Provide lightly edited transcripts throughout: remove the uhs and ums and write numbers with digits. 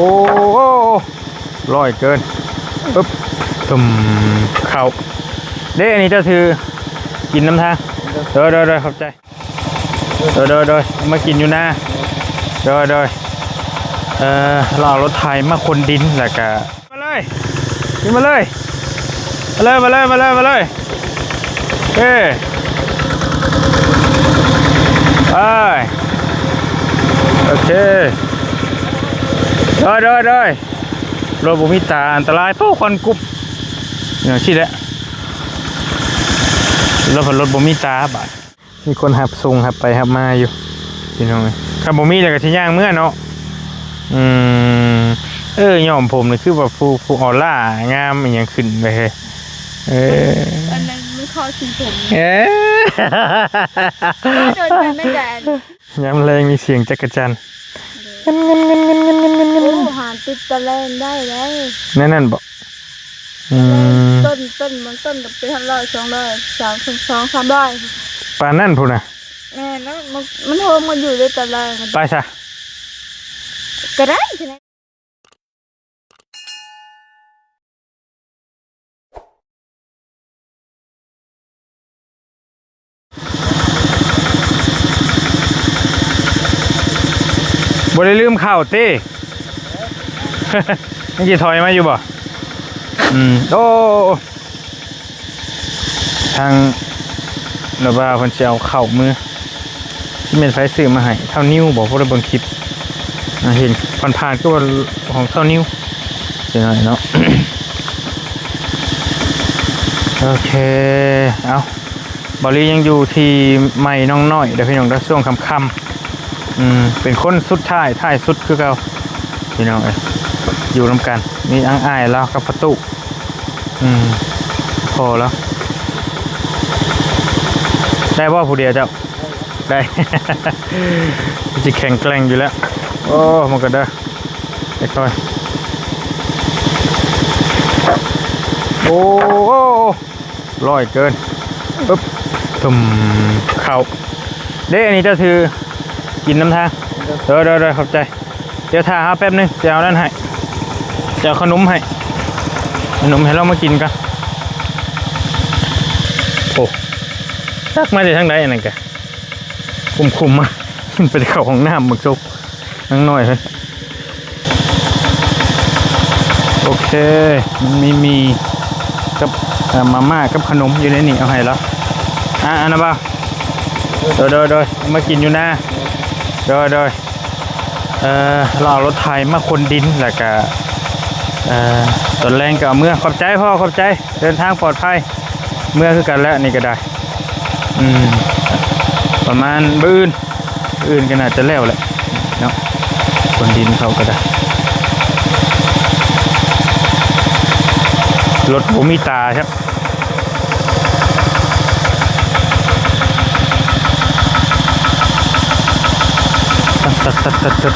โอ้ลอยเกินปึ๊บตุ่มเข่าเด้อันนี้จะถือกินน้ำทางเด้อขอบใจเด้อมากินอยู่หน้าเด้อเราเอารถไถมาคนดินแล้วก็มาเลยกินมาเลยเฮ้ไปโอเคเด้อรถบุมิตาอันตรายเพราะควันกุบอย่างที่แหละรถบุมิตาบาดมีคนหับส่งหับไปหับมาอยู่พี่น้องขับบุมิเลยกับที่ย่างเมื่อเนาะย่อมผมเลยคือว่าผู้ออร่างามอย่างขึ้นไปเลยอันนั้นไม่เข้าสีผมโดนไม่แดนย้ำแรงมีเสียงจักรจันเงินหาติดตะแลงได้แล้วนั่นบอกต้นมันต้นกับไป100 200 300 300ปานนั่นพูน่ะแม่นะมันโฮมมันอยู่ด้วยตะแลงไปซะก็ได้ใช่ไหมบ่ได้ลืมข้าวเต้นี่กี่ถอยมาอยู่บ่โอ้ทางระบาเพิ่นสิเอาข้าวมือที่เป็นไฟซื้อมาให้เท่านิ้วบอกพวกเราเบิ่งคลิปเห็นผ่านๆก็ว่าของเท่านิ้วเดี๋ยวหน่อยเนาะ โอเคเอาบอลลี่ยังอยู่ที่ใหม่น้องน้อยเดี๋ยวพี่น้องได้ช่วงค่ำเป็นคนสุดท้ายสุดคือเก่าพี่น้องอยู่ร่วมกันมีอ้ายแล้วกับประตูพอแล้วได้ว่าผู้เดียวเจ้าได้ จะแข็งแกร่งอยู่แล้วโอ้มันก็ได้ค่อยโอ้ลอยเกินปึ๊บตุ่มเข่าเด้อันนี้จะถือกินน้ำทางเด้อขอบใจเดี๋ยวถ่ายแป๊บนึงจะเอานั่นให้จะเอาขนมให้เรามากินกันโอ้ตักมาจากทางไหนอันนั้นกันคุมมาเป็นเข่าของน้ำมึกจุกนั่งหน่อยเลยโอเคมันมีกับมาม่ากับขนมอยู่ในนี่เอาให้แล้วอันนั้นป่ะเด้อมากินอยู่หน้าเด้อเราเอารถไถมาคนดินแล้วก็ตอนแรงกับเมื่อขอบใจพ่อขอบใจเดินทางปลอดภัยเมื่อคือกันแล้วนี่ก็ได้ประมาณอื่นก็น่าจะแล้วแหละเนาะคนดินเขาก็ได้รถผมมีตาครับตัด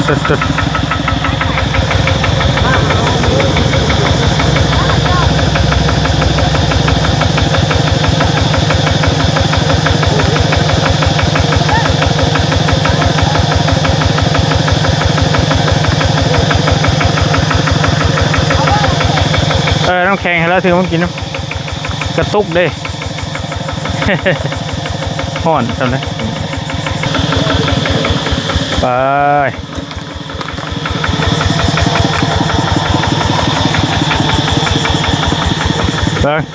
น้ำแข็งให้แล้วถึงมากินน้ำกระตุกเด้ห่อนทำไงไป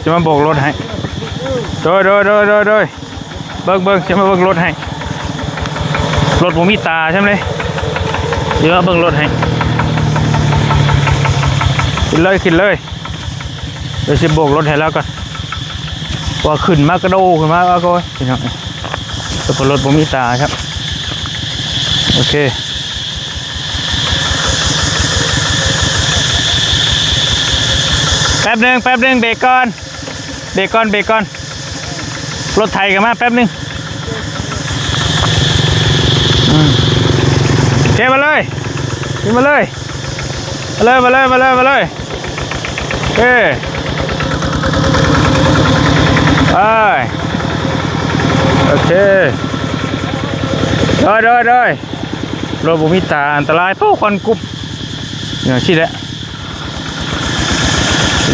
จะมาโบกรถให้โดยเบิ้งจะมาเบิ้งรถให้รถผมมีตาใช่ไหมเดี๋ยวมาเบิ้งรถให้ขึ้นเลยเดี๋ยวจะโบกรถให้แล้วก่อนว่าขึ้นมากระโดดขึ้นมาก็พี่น้องแต่รถผมมีตาครับโอเคแป๊บนึงเบรกก่อนรถไถกันมาแป๊บนึงเทมาเลยขึ้นมาเลยเฮ้ไปโอเคได้รถบุมิตาอันตรายเพราะควันกุบ อย่างที่แหละ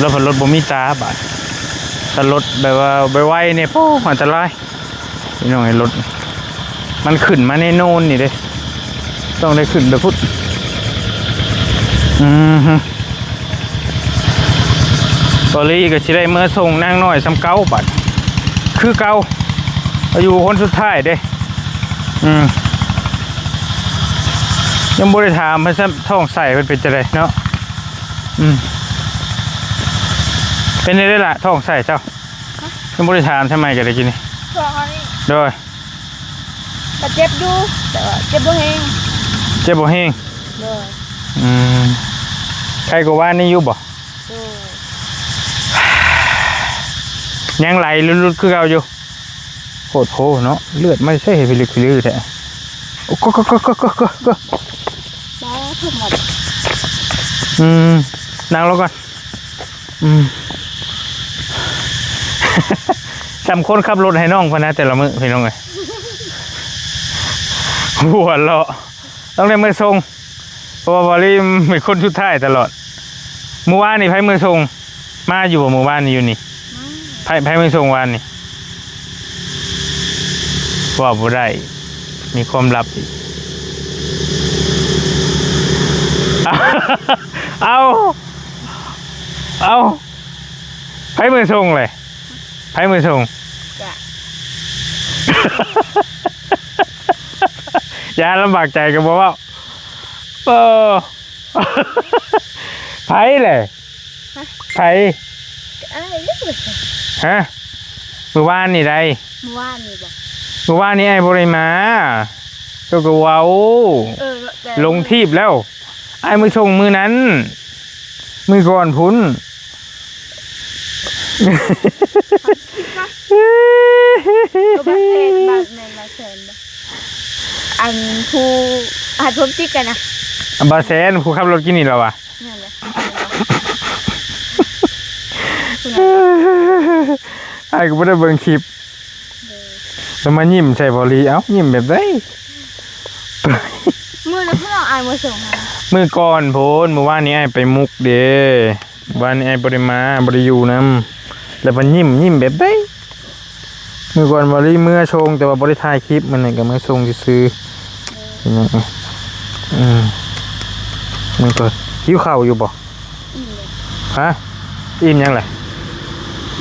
รถรถบ่มีตาบาดถ้ารถแบบว่าไปไวเนี่ยโอ้อันตรายพี่น้องไอ้รถมันขึ้นมาในโน่นนี่เด้ต้องได้ขึ้นไปพุทธตอรี่ก็สิได้เมื่อส่งนางน้อยซ้ำเก้าบาทคือเก้าอายุคนสุดท้ายเด้ยังบ่ได้ถามเพิ่นท้องใส่เพิ่นเป็นจังไดเนาะเป็นได้ล่ะท้องใส่เจ้ายังบ่ได้ถามทำไมก็ได้กินนี่ ช่วงนี้ โดย ก็เจ็บอยู่แต่ว่าเจ็บบ่แห้ง เจ็บบ่แห้ง เลย ใครก็ว่านี่อยู่บ่ โอ้ ยังไหลลุดๆคือเก่าอยู่โคตรโหเนาะเลือดไม่ใช่เห็นพิลึกพิลือแท้โอ้ก็บ้าทุกหมด นั่งลงก่อนจำคนขับรถให้น้องพนะแต่ละมื้อพี่น้องเลยหัวเราะต้องได้มือทรงเพราะว่าบอลลี่เป็นคนชุดท้ายตลอดเมื่อวานนี่ไพ่มือทรงมาอยู่บ่เมื่อวานนี่อยู่นี่ไพ่มือทรงวานนี่ว่าบ่ได้มีความลับอีกเอาไพ่มือทรงเลยไพ่มือทรง จ้ะ อย่าลำบากใจกันบอกว่าไผ่เลยไผ่ อะไรเรื่อง ฮะเมื่อวานนี่ได้ เมื่อวานนี่บอก เมื่อวานนี้ไอ้บริมาก็ว้าวลงทีบแล้วไอ้มือชงมือนั้นมือก่อนพุ้นก็แบบเพนบาดแมนมาเซนอันผู้อาจพบจิกกันนะ บาเซนผู้ขับรถกินนี่แล้ววะ นั่นแหละไอ้ก็ไม่ได้เบิ่งคลิปแล้วมายิ้มใส่บอลีเอ้ายิ้มแบบได้ มือแล้วเพื่อนเอาไอ้มาส่งมา มือก่อนโพนเมื่อวานนี้ไอ้ไปมุกเด้วันนี้ไอ้บริมาบริยูน้ำแล้วมันยิ้มแบบได้มือก่อนบริเมื่อชงแต่ว่าบริถ่ายคลิปมันนี่ก็เมื่อชงซื้อมันก็หิวข้าวอยู่บ่ฮะอิ่มยังไง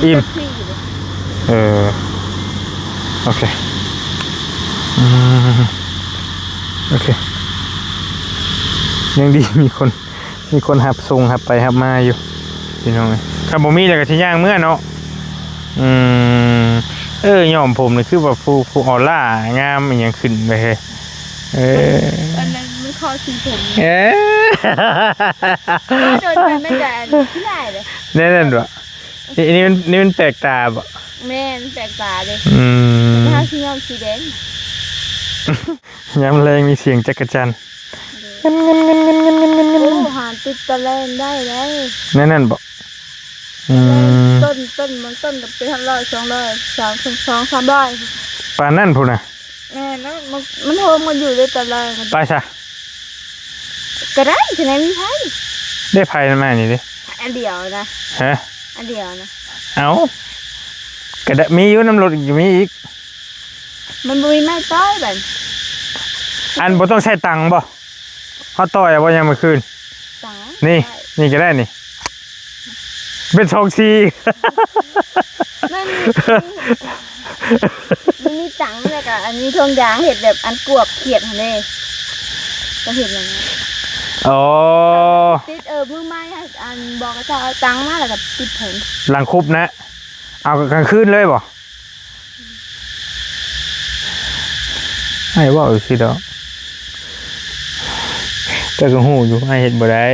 อิ่มโอเคโอเคยังดีมีคนหับส่งหับไปหับมาอยู่พี่น้องครับผมมีแต่กระชิย่างเมื่อเนาะย่อมผมนี่คือแบบผู้ออร่างามอย่างขึ้นไปเลยอันนั้นไม่ข้อสีผมโดนไปไม่ได้ที่ไหนเลยนั่นด้วยนี่มันแปลกตาบ่แม่นแปลกตาเลยถ้าสีย้อมสีแดงย้ำแรงมีเสียงจักรจันโอ้หาติดตะแลนได้เลยนั่นบอกต้นมันต้นกับเป็น100 200 300 ปานนั่นพูดนะแม่นะมันโฮมมันอยู่ด้วยตะแลนไปซะก็ได้ที่ไหนมีไพ่ได้ไพ่นั่นมานี่ดิอันเดียวนะฮะอันเดียวนะเอากระดามีอยู่น้ำรถอีกมีอีกมันมีไม้ต้อยแบบอันบ่ต้องใช้ตังค์บ่เขาต่อยบ่ยังมาคืนนี่ก็ได้นี่เป็นทองซีมันมีตังค์เลยกับอันนี้ทองยางเห็ดแบบอันกวบเขียดเลยก็เห็ดอย่างนี้อ๋อติดมือไม้อันบอกก็จะเอาตังค์มาแล้วกับติดผงหลังคุบนะเอากลางคืนเลยบ่ให้ว่าสิดอกแต่ก็หูอยู่ให้เห็นบ่ได้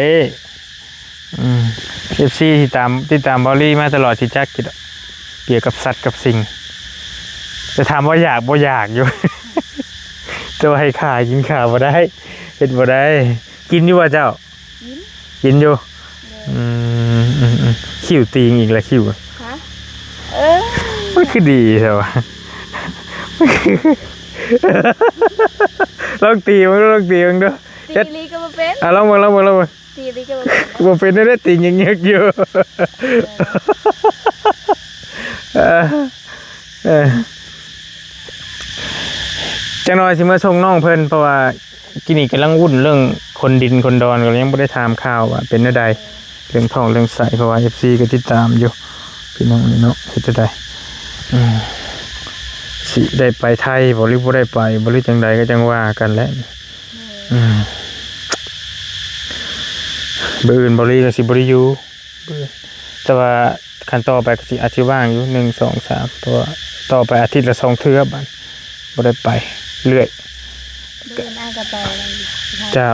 FC ที่ตามบอลลี่มาตลอดที่จักกิดเกี่ยวกับสัตว์กับสิ่งจะถามว่าอยากบ่อยากอยู่ จะให้ขากินขาบ่ได้เห็นบ่ได้กินอยู่ว่าเจ้ากินอยู่ขิวตีงอีกแล้วขิวมันคือดีใช่ปะลองตีมันด้วยตีลีก็มาเป็นลองมึงตี ซีรีส์จะ บ่เป็นได้ติงยังเงือกอยู่จังน้อยสิมาส่งน้องเพิ่นเพราะว่ากินนี่กำลังวุ่นเรื่องคนดินคนดอนก็ยังบ่ได้ถามข่าวว่าเป็นจังไดเรื่องท้องเรื่องไส้เพราะว่า FC ก็ติดตามอยู่พี่น้องนี่เนาะเฮ็ดจังไดสิได้ไปไทยบ่หรือบ่ได้ไปบ่หรือจังใดก็จังว่ากันแหละมื้ออื่นบ่รีก็สิบ่ได้อยู่แต่ว่าคันต่อไปก็สิอาจสิว่างอยู่1 2 3เพราะว่าต่อไปอาทิตย์ละ2เทื่อบัดบ่ได้ไปเรื่อย เดินอ้ายก็ไป เจ้า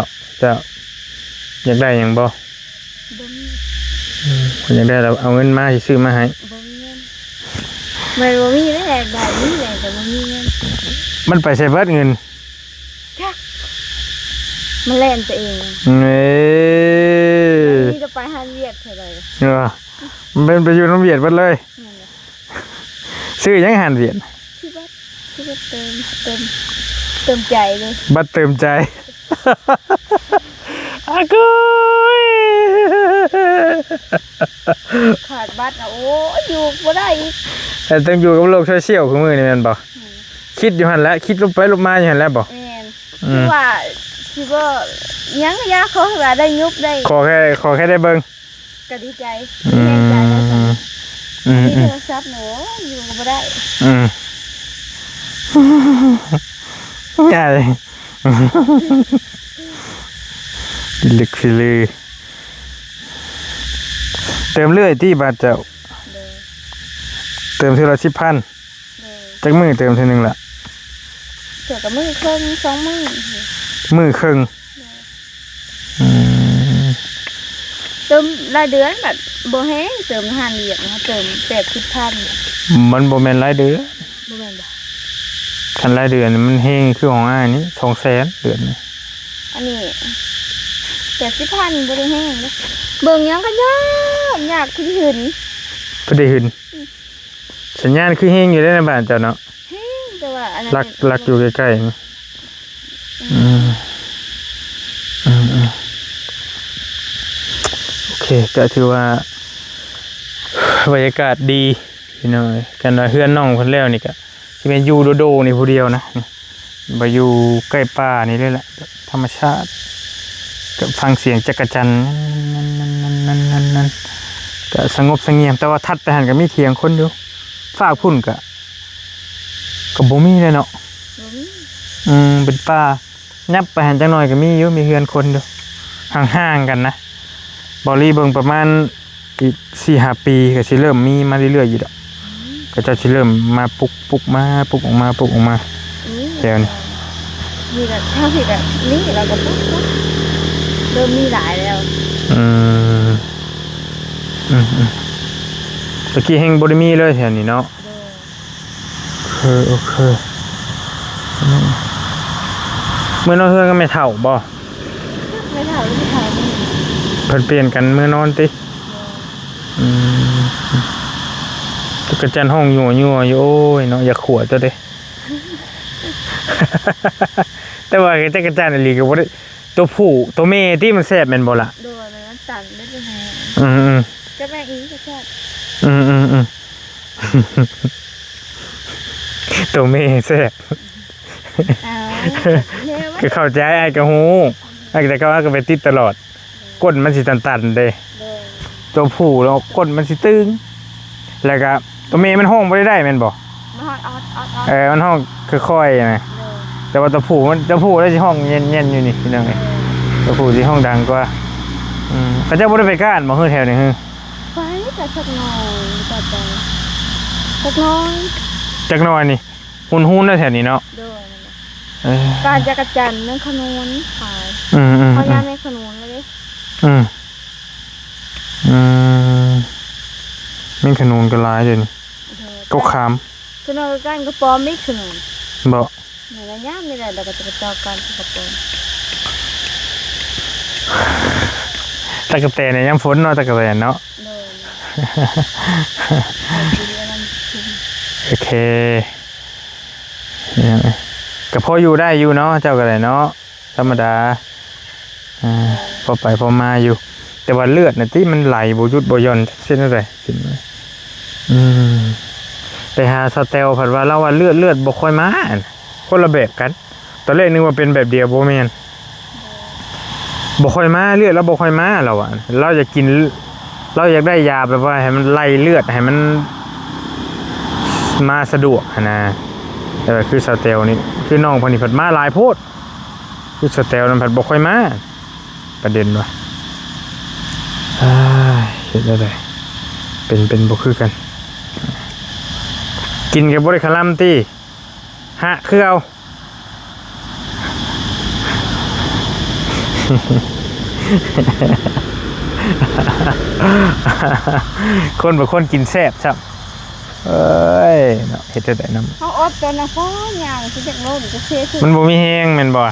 อยากได้หยังบ่ บ่มี อยากได้เราเอาเงินมาสิซื้อมาให้ บ่มีเงินมันบ่มีแลกได้มีแลกแต่บ่มีเงิน มันไปใช้เบิดเงิน จ้ะมันแล่นตัวเอง เอ้ย นี่จะไปฮันเวียดเท่าไหร่ มันเป็นไปอยู่น้ำเวียดเบิดเลย นั่นแหละ ซื้อหยังหันเวียด ที่ว่าเติมใจเลย บัตรเติมใจอากุย ขาดบัตรโอ้อยู่บ่ได้อีก แต่ต้องอยู่กับโลกโซเชียลของมือนี่แม่นบ่คิดอยู่หั่นแหละคิดลงไปลงมาอยู่หั่นแหละบ่ แม่นคือว่าสิบ่ยังก็ยากเขาว่าได้ยุบได้ ขอแค่ได้เบิ่ง ก็ดีใจแน่ใจแล้วจ้ะมีโทรศัพท์หนูอยู่ก็บ่ได้ ง่ายลึกสิเลยเติมเรื่อยที่บาทเจ้า เด้อ เติมทีละ10,000 เด้อ จักมือเติมทีนึงล่ะ เสือกับมือครึ่ง2 มื้อ มือครึ่ง เติมรายเดือนแบบบ่แฮงเติมหันเวียดนะเติม80,000 มันบ่แม่นรายเดือน บ่แม่นบ่ คันรายเดือนมันเฮงคือของอ้ายนี่200,000เดือนนี่ อันนี้80,000บ่ได้แฮงเด้อเบิ่งหยังก็ยากที่หืน บ่ได้หึนสัญญาณคือเฮงอยู่ได้ในบ้านเจ้าเนาะ แฮงแต่ว่าอันนั้น ลักอยู่ใกล้ๆนี่โอเคก็ถือว่าบรรยากาศดีพี่น้อยกันว่าเฮือนน้องเพิ่นแล้วนี่ก็สิเป็นอยู่โดๆนี่ผู้เดียวนะบ่อยู่ใกล้ป่านี่เลยแหละธรรมชาติก็ฟังเสียงจักรจันทร์นั่นก็สงบเสงี่ยมแต่ว่าทัดไปหันก็มีเถียงคนอยู่ฝากพุ่นก็บ่มีเลยเนาะ บ่มี เป็นป่ายับไปหันจังหน่อยก็มีอยู่มีเฮือนคนอยู่ห่างๆกันนะบอลี่เบิ่งประมาณอีก 4-5 ปีก็สิเริ่มมีมาเรื่อยๆอยู่ดอกก็จะสิเริ่มมาปุกออกมาเดี๋ยวนี้ มีแต่ถ้าผิดอ่ะนี่เราก็ปุ๊บเริ่มมีหลายแล้ว ตะกี้แห่งบ่ได้มีเลยแถวนี้เนาะโอเคมื้อนอนเฮือนก็ไม่เฒ่าบ่ ไม่ถ่ายไม่ถ่าย เพิ่นเปลี่ยนกันมื้อนอนติจักรจันทร์ห้องยั่วอยู่โอ้ยเนาะอย่าขัวตัวเด้ แต่ว่าจักรจันทร์อีหลีก็บ่ได้ตัวผู้ตัวแม่ที่มันแซ่บแม่นบ่ล่ะ โดนมันตันได้ยังไง จะแม่อีกจะแค่ ตัวแม่แซ่บ ก็เข้าใจไอ้กะฮู้ไอ้แต่ก็ว่าก็ไปติดตลอดก้นมันสิตันๆเด้ตัวผู้แล้วก้นมันสิตึงแล้วก็ตัวแม่มันห้องบ่ได้แม่นบ่ มันห้องค่อยๆนะแต่ว่าตัวผู้แล้วสิห้องเย็นๆอยู่นี่พี่น้องเอ้ยตัวผู้สิห้องดังกว่าเขาเจ้าบ่ได้ไปก้านบ่ฮือแถวนี้ฮือ ไปแต่สักหน่อยแต่สักน้อย จักหน่อยนี่หุ่นๆแล้วแถวนี้เนาะ โดนการจักรจันทร์นั่นขนุนขายเขาย่าไม่ขนุนเลยมีขนุนก็หลายเด้นี่ก็ขาม ขนุนกันก็ปอมไม่ขนุน บ่ นี่ละย่าไม่ได้แล้วก็จะเจ้ากันกับปอม ตะกะแตนเนี่ยยามฝนเนาะตะกะแตนเนาะ โดน โอเคก็พออยู่ได้อยู่เนาะเจ้าก็ได้เนาะธรรมดา พอไปพอมาอยู่แต่ว่าเลือดน่ะที่มันไหลบ่หยุดบ่หย่อนเช่นอะไรกินเลยไปหาสเตลผัดว่าเราว่าเลือดบ่ค่อยมาคนละแบบกันตอนแรกนึกว่าเป็นแบบเดียวบ่แม่นบ่ค่อยมาเลือดแล้วบ่ค่อยมาเราอ่ะเราอยากกินเราอยากได้ยาแบบว่าให้มันไล่เลือดให้มันมาสะดวกนะแต่ว่าคือสเตลนี่คือน้องพนิผัดมาหลายโพดคือสเตลนั้นผัดบ่ค่อยมาประเด็นว่าเห็นได้เป็นบ่คือกันกินกับบริคารัมตีฮะคือเอา คนบางคนกินแซ่บครับเอ้ยเนาะเฮ็ดได้น้ำเขาอดจนนะพ่อย่างที่เด็กโลดจะเสียขึ้นมันบ่มีแห้งแม่นบ่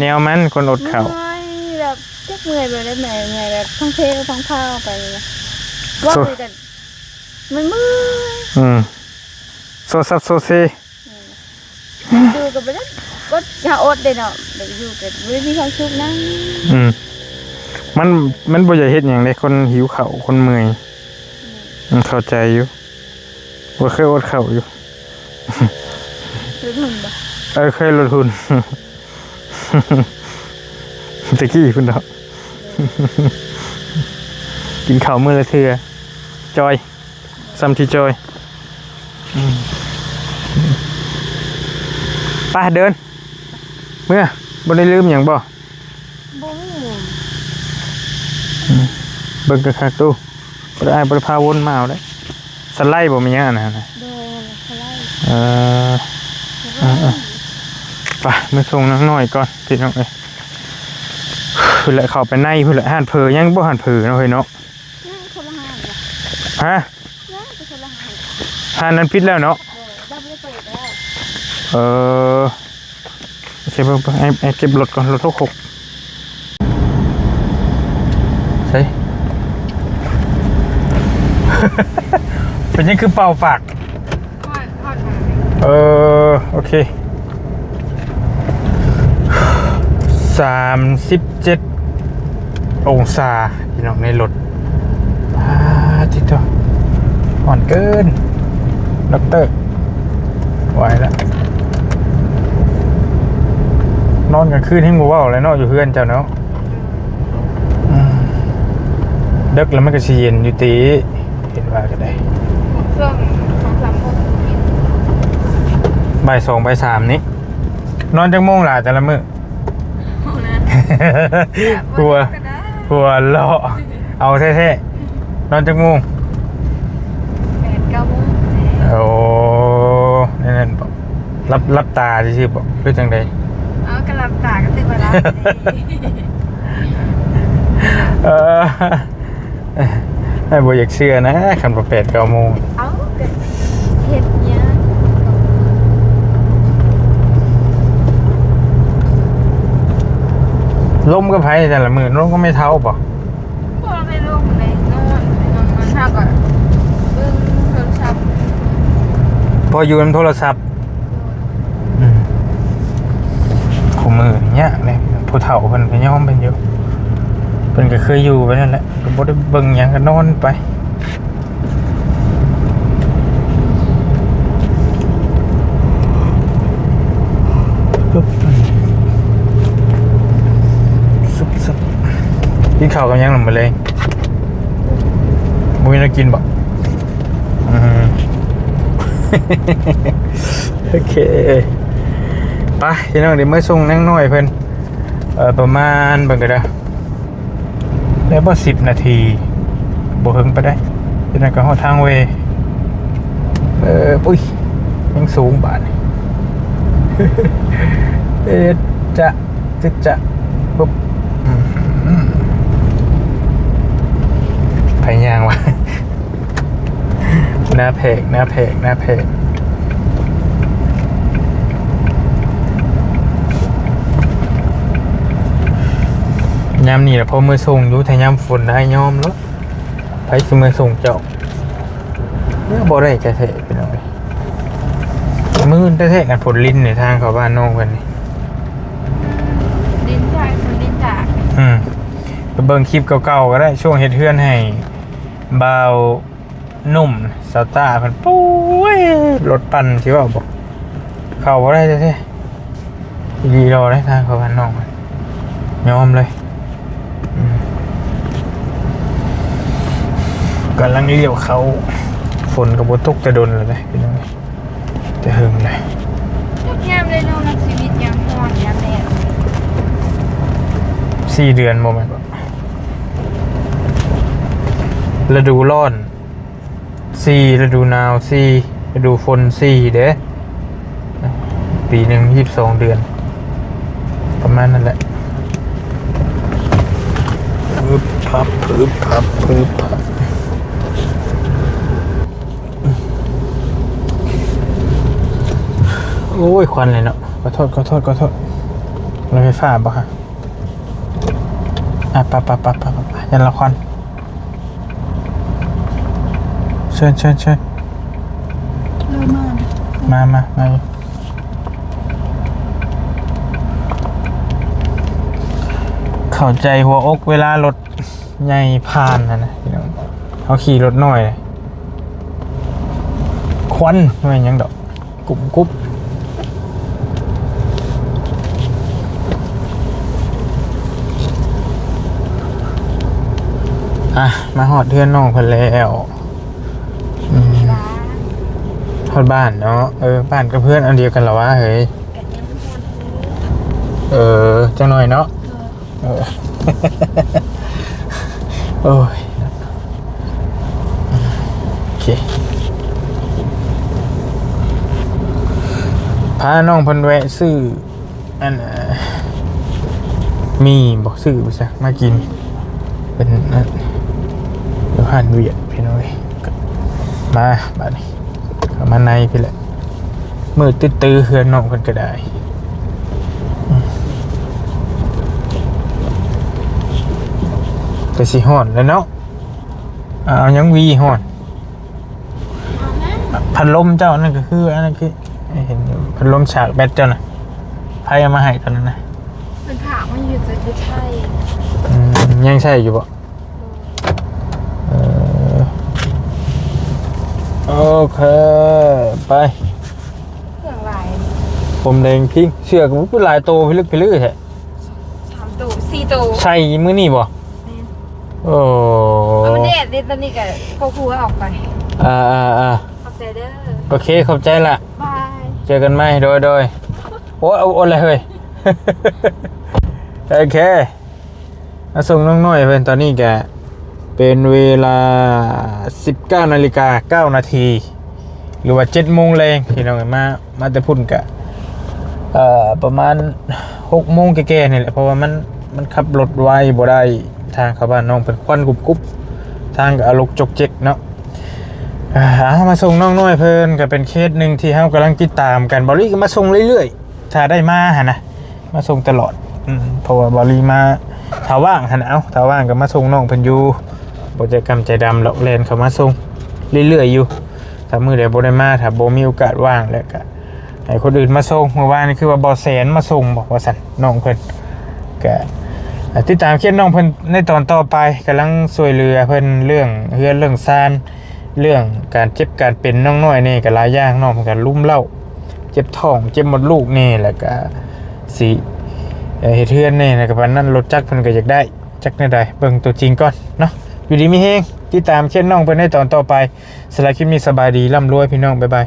แนวมันคนอดข้าวแบบจักเมื่อยไปเลยเมื่อยแบบทั้งเททั้งข้าวไปเลยว่าเลยแต่มันเมื่อยโซซับโซเซอยู่กับมันก็อย่าอดเลยเนาะเด็กอยู่กับไม่มีความสุขนั่งมันบ่อยากเฮ็ดหยังเลยคนหิวข้าวคนเมื่อยมันเข้าใจอยู่ว่าเคยอดข้าวอยู่ลดหุ่นบ่เคยลดหุ่นตะกี้พุ่นดอกกินข้าวมื้อละเทื่อจอยซ้ำที่จอยไปเดินเมื่อบ่ได้ลืมหยังบ่เบิ่งกระคักตู้บ่ได้บ่ได้พาวนมาเอาได้สไลด์บ่มีหยังนะสไลด์ไปมาส่งน้องน้อยก่อนพี่น้องเอ้ยเพิ่นละเข้าไปในเพิ่นละห่านเพอยังบ่ห่านเพอเนาะเฮ้ยเนาะคนละฮะห่านนั้นปิดแล้วเนาะโอเคเบิ่งไอ้เก็บรถก่อนรถทุก6ใช่ เป็นยังคือเป่าปากโอเค37 องศาพี่น้องในรถทิศตัวอ่อนเกินด็อกเตอร์ไหวแล้วนอนกลางคืนให้หมูว่าวอะไรเนาะอยู่เพื่อนเจ้าเนาะดึกแล้วมันก็สิเย็นอยู่ตีเห็นว่าก็ได้ช่วง2-3 โมงบ่าย 2 บ่าย 3นี้นอนจังโมงล่ะแต่ละมื้อหัวเลาะเอาแท้ๆนอนจังโมง 8-9 โมงโอ้นั่นบอกรับตาซื่อๆบอกคือจังได๋ก็รับตาก็ตื่นมาแล้วให้บ่อยากเชื่อนะคันบ่8-9 โมงเฮ็ดเนี้ยลมก็ไผแต่ละมื้อลมก็ไม่เท่าบ่ไม่ลมเลยนอนเช้าก็เบิ่งโทรศัพท์พออยู่นำโทรศัพท์คู่มือเนี้ยเลยผู้เฒ่าเพิ่นก็ยอมเป็นอยู่เพิ่นก็เคยอยู่ไปนั่นแหละก็บ่ได้เบิ่งหยังก็นอนไปสุบกินข้าวกับยังหนมาเลยบ่มีอะไรกินบ่โอเคไปพี่น้องเดี๋ยวเมื่อส่งนั่งน้อยเพิ่นประมาณเบิ่งก็ได้แล้วบ่10 นาทีบ่เฮิงไปได้เป็นนั่นก็ฮอดทางเวปุ้ยยังสูงบาดจะปุ๊บพยายามว่ะหน้าเพกยามนี่แหละพอมือส่งอยู่แต่ยามฝนได้ยอมแล้วไปสิมือส่งเจาะเมื่อบ่ได้แท้ๆเป็นอะไรมือแท้ๆกันผลลิ้นในทางเขาบ้านน้องกันนี่ลิ้นจาก ไปเบิ่งคลิปเก่าๆก็ได้ช่วงเฮ็ดเฮือนให้บ่าวนุ่มสาวต้าเพิ่นปุ้ยรถปั่นสิว่าบ่เข้าบ่ได้แท้ๆดีรอได้ทางเขาบ้านน้องมันยอมเลยกำลังเลี้ยวเขาฝนก็บ่ตกแต่ดนเลยพี่น้องจะหึงเลย ทุกยามเลยน้องนักชีวิตยามฮ้อนยามแดด 4 เดือนบ่แม่นบ่ฤดูร้อน4ฤดูหนาว4ฤดูฝน4เด้ปีหนึง22เดือนประมาณนั้นแหละปึ๊บพับปึ๊บพับปึ๊บพับโอ้ยควันเลยเนาะขอโทษรถไฟฟ้าบ่ฮะปะยันละควันเชิญเริ่มมา มาเข้าใจหัวอกเวลารถใหญ่ผ่านนะพี่น้องเขาขี่รถน้อยเลยควันไม่ยังดอกกุ๊บมาหอดเทือนน้องเพิ่นแล้วฮอดบ้านเนาะบ้านกับเพื่อนอันเดียวกันเหรอวะเฮ้ยจังหน่อยเนาะโอ้ยโอเคพาน้องเพิ่นแวะซื้ออันมีบอกซื้อไปซะมากินเป็นเดี๋ยวผ่านเวียดพี่น้อยมาบ้านนี้เข้ามาในพี่แหละมือตื้อเฮือนน้องเพิ่นก็ได้แต่สิฮ้อนแล้วเนาะเอายังวีฮ้อนพัดลมเจ้านั่นก็คืออันนั้นคือเห็นอยู่พัดลมฉากแบตเจ้าน่ะไผเอามาให้ตอนนั้นนะ มันถามมันอยู่จะใช่ ยังใช่อยู่บ่โอเคไป เครื่องลาย ผมแดงพิงเชือกมันเป็นลายโตพิลึกแท้ 3ตู้4ตู้ ใช่มื้อนี้บ่โอ้ เอามันแดดดิตอนนี้ก็พ่อครูออกไปขอบใจเด้อ โอเคขอบใจละ บาย เจอกันไหมโดยโอ้เอาอะไรเฮ้ย โอเคมาส่งน้องน้อยเพื่อนตอนนี้แกเป็นเวลา 19:09 นาทีหรือว่า 7 โมงแรงพี่น้องมาแต่พุ่นกะประมาณ 6 โมงแก่ๆนี่แหละเพราะว่ามันขับรถไวบ่ได้ทางเข้าบ้านน้องเป็นควันกุบทางก็อลกจกเจ็กเนาะมาส่งน้องน้อยเพิ่นก็เป็นเคสหนึ่งที่เฮากำลังติดตามกันบอลลี่ก็มาส่งเรื่อยๆถ้าได้มาหั่นนะมาส่งตลอดเพราะว่าบอลลี่มาถ้าว่างหั่นนะถ้าว่างก็มาส่งน้องเพิ่นอยู่บ่จะกำใจดำหรอกแล่นเข้ามาส่งเรื่อยๆอยู่ถ้ามื้อใดบ่ได้มาถ้าบ่มีโอกาสว่างแล้วก็ให้คนอื่นมาส่งเมื่อวานนี่คือว่าบ่แสนมาส่งบอกว่าซั่นน้องเพิ่นก็ติดตามเคสน้องเพิ่นในตอนต่อไปกำลังช่วยเหลือเพิ่นเรื่องเฮือนเรื่องซ่านเรื่องการเจ็บการเป็นน้องน้อยนี่ก็หลายอย่างน้องเพิ่นก็ลุ่มเล่าเจ็บท้องเจ็บมดลูกนี่แล้วก็สิเฮ็ดเฮือนนี่แล้วก็ปานนั้นรถจักรเพิ่นก็อยากได้จักแนวใดเบิ่งตัวจริงก่อนเนาะอยู่ดีมีแฮงติดตามเคสน้องเพิ่นในตอนต่อไปสำหรับคลิปนี้สบายดีร่ำรวยพี่น้องบ๊ายบาย